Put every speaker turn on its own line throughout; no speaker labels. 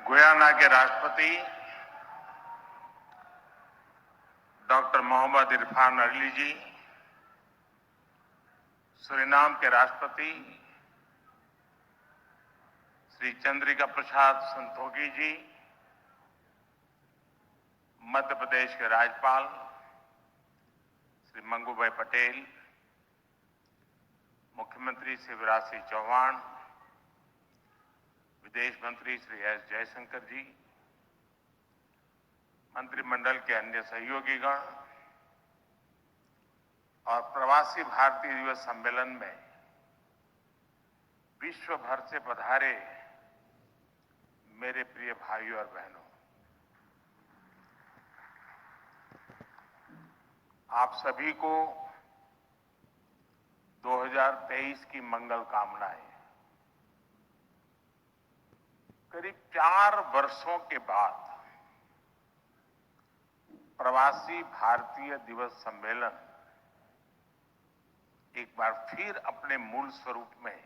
Guyana के राष्ट्रपति doctor Mohammad Irfan Ali जी, Suriname के राष्ट्रपति श्री चंद्रिका प्रसाद संतोखी जी, मध्य प्रदेश के राज्यपाल श्री मंगूभाई पटेल, मुख्यमंत्री शिवराज सिंह चौहान, विदेश मंत्री श्री एस जयशंकर जी, मंत्रिमंडल के अन्य सहयोगीगण और प्रवासी भारतीय दिवस सम्मेलन में विश्व भर से पधारे मेरे प्रिय भाइयों और बहनों, आप सभी को 2023 की मंगल कामनाएं। करीब 4 वर्षों के बाद प्रवासी भारतीय दिवस सम्मेलन एक बार फिर अपने मूल स्वरूप में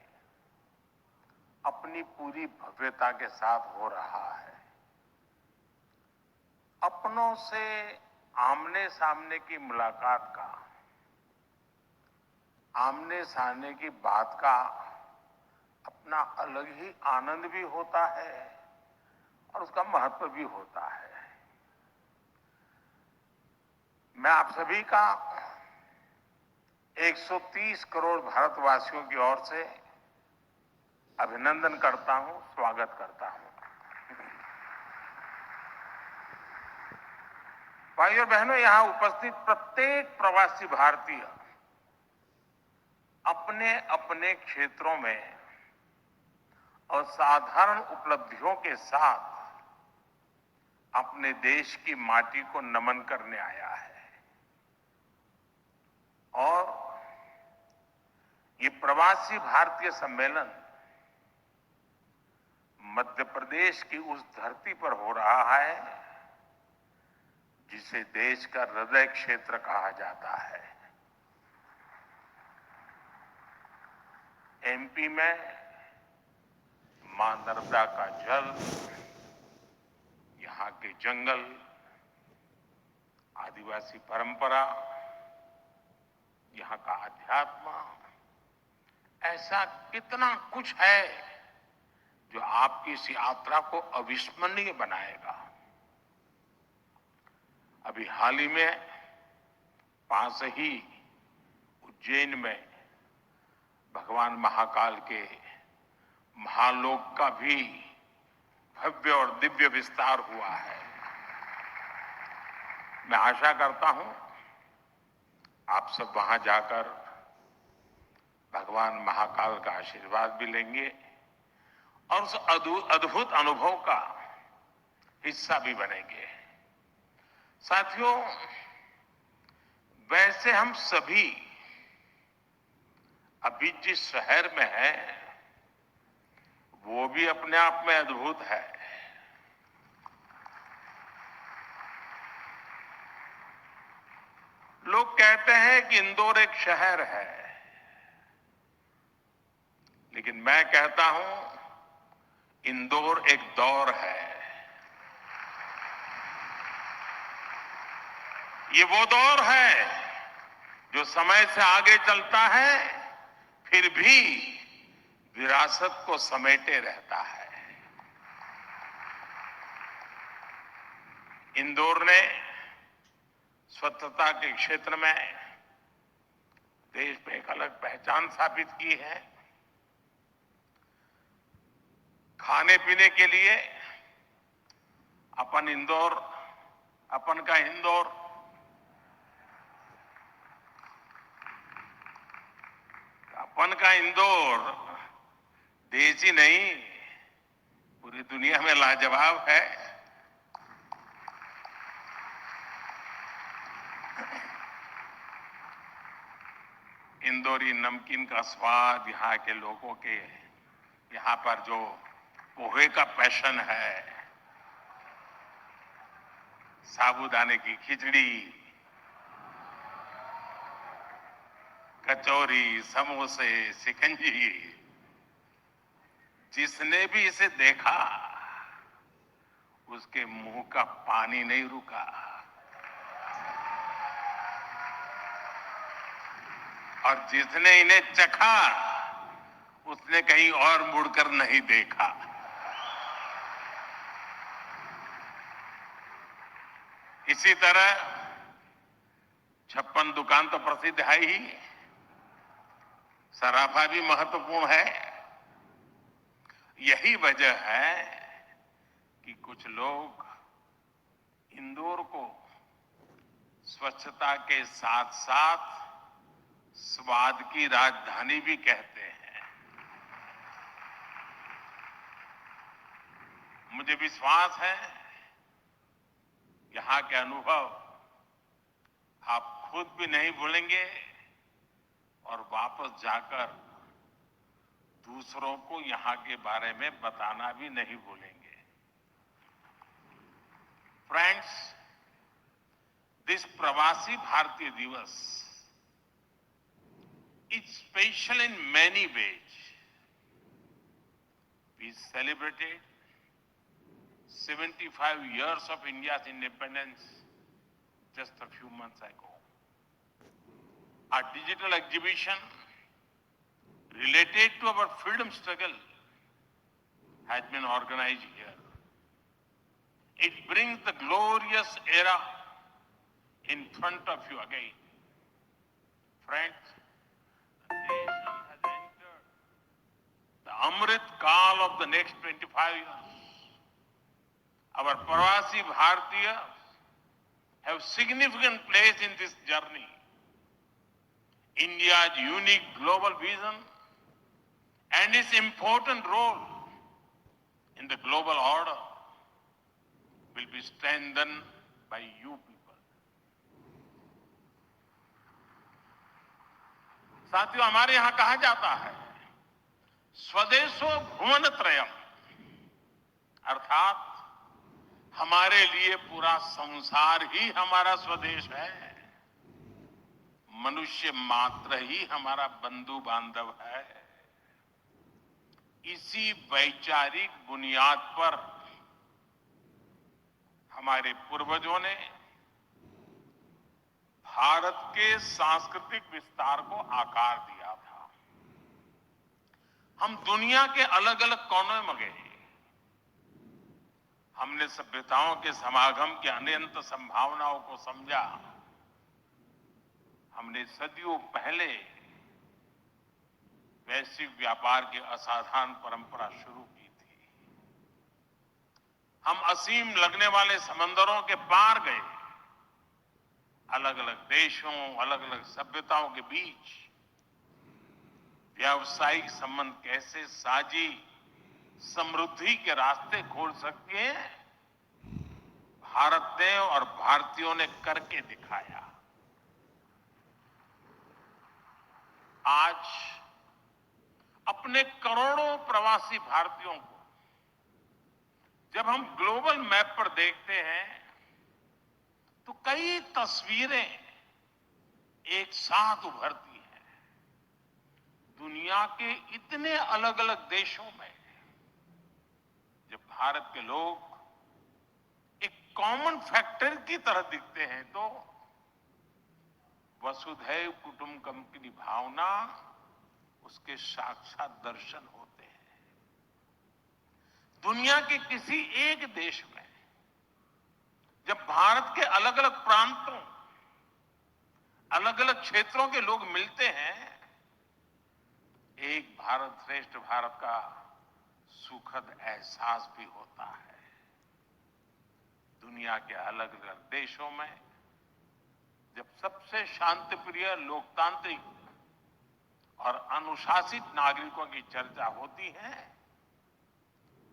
अपनी पूरी भव्यता के साथ हो रहा है। अपनों से आमने सामने की मुलाकात का, आमने सामने की बात का अपना अलग ही आनंद भी होता है और उसका महत्व भी होता है। मैं आप सभी का 130 करोड़ भारतवासियों की ओर से अभिनंदन करता हूं, स्वागत करता हूं। भाइयों और बहनों, यहां उपस्थित प्रत्येक प्रवासी भारतीय अपने अपने क्षेत्रों में असाधारण उपलब्धियों के साथ अपने देश की माटी को नमन करने आया है। और ये प्रवासी भारतीय सम्मेलन मध्य प्रदेश की उस धरती पर हो रहा है जिसे देश का हृदय क्षेत्र कहा जाता है। एमपी में मां नर्मदा का जल, यहां के जंगल, आदिवासी परंपरा, यहां का अध्यात्म, ऐसा कितना कुछ है जो आपकी इस यात्रा को अविस्मरणीय बनाएगा। अभी हाल ही में पास ही उज्जैन में भगवान महाकाल के महालोक का भी भव्य और दिव्य विस्तार हुआ है। मैं आशा करता हूं आप सब वहां जाकर भगवान महाकाल का आशीर्वाद भी लेंगे और उस अद्भुत अनुभव का हिस्सा भी बनेंगे। साथियों, वैसे हम सभी अभी जिस शहर में हैं, वो भी अपने आप में अद्भुत है। लोग कहते हैं कि इंदौर एक शहर है, लेकिन मैं कहता हूं इंदौर एक दौर है। ये वो दौर है जो समय से आगे चलता है, फिर भी विरासत को समेटे रहता है। इंदौर ने स्वच्छता के क्षेत्र में देश में एक अलग पहचान स्थापित की है। खाने पीने के लिए अपन का इंदौर देश ही नहीं, पूरी दुनिया में लाजवाब है। इंदौरी नमकीन का स्वाद, यहाँ के लोगों के यहाँ पर जो पोहे का पैशन है, साबूदाने की खिचड़ी, कचौरी, समोसे, शिकंजी, जिसने भी इसे देखा उसके मुंह का पानी नहीं रुका और जिसने इन्हें चखा उसने कहीं और मुड़कर नहीं देखा। इसी तरह 56 दुकान तो प्रसिद्ध है ही, सराफा भी महत्वपूर्ण है। यही वजह है कि कुछ लोग इंदौर को स्वच्छता के साथ साथ स्वाद की राजधानी भी कहते हैं। मुझे विश्वास है यहाँ के अनुभव आप खुद भी नहीं भूलेंगे और वापस जाकर दूसरों को यहाँ के बारे में बताना भी नहीं भूलेंगे। फ्रेंड्स, दिस प्रवासी भारतीय दिवस is special in many ways. We celebrated 75 years of India's independence just a few months ago. Our digital exhibition related to our freedom struggle has been organized here. It brings the glorious era in front of you again. Friends, the nation has entered the Amrit Kaal of the next 25 years. Our Pravasi Bhartiyas have significant place in this journey. India's unique global vision and its important role in the global order will be strengthened by you people. साथियों, हमारे यहां कहा जाता है स्वदेशो भुवनत्रयम्, अर्थात हमारे लिए पूरा संसार ही हमारा स्वदेश है। मनुष्य मात्र ही हमारा बंधु बांधव है। इसी वैचारिक बुनियाद पर हमारे पूर्वजों ने भारत के सांस्कृतिक विस्तार को आकार दिया था। हम दुनिया के अलग अलग कोनों में गए, हमने सभ्यताओं के समागम की अनंत संभावनाओं को समझा। हमने सदियों पहले वैश्विक व्यापार की असाधारण परंपरा शुरू की थी। हम असीम लगने वाले समंदरों के पार गए। अलग अलग देशों, अलग अलग सभ्यताओं के बीच व्यावसायिक संबंध कैसे साझी समृद्धि के रास्ते खोल सकते हैं, भारत ने और भारतीयों ने करके दिखाया। आज अपने करोड़ों प्रवासी भारतीयों को जब हम ग्लोबल मैप पर देखते हैं तो कई तस्वीरें एक साथ उभरती हैं। दुनिया के इतने अलग अलग देशों में जब भारत के लोग एक कॉमन फैक्टर की तरह दिखते हैं तो वसुधैव कुटुंबकम की भावना उसके साक्षात दर्शन होते हैं। दुनिया के किसी एक देश में जब भारत के अलग अलग प्रांतों, अलग अलग क्षेत्रों के लोग मिलते हैं, एक भारत श्रेष्ठ भारत का सुखद एहसास भी होता है। दुनिया के अलग अलग देशों में जब सबसे शांतिप्रिय, लोकतांत्रिक और अनुशासित नागरिकों की चर्चा होती है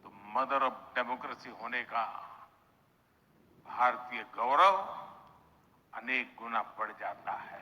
तो मदर ऑफ डेमोक्रेसी होने का भारतीय गौरव अनेक गुना बढ़ जाता है।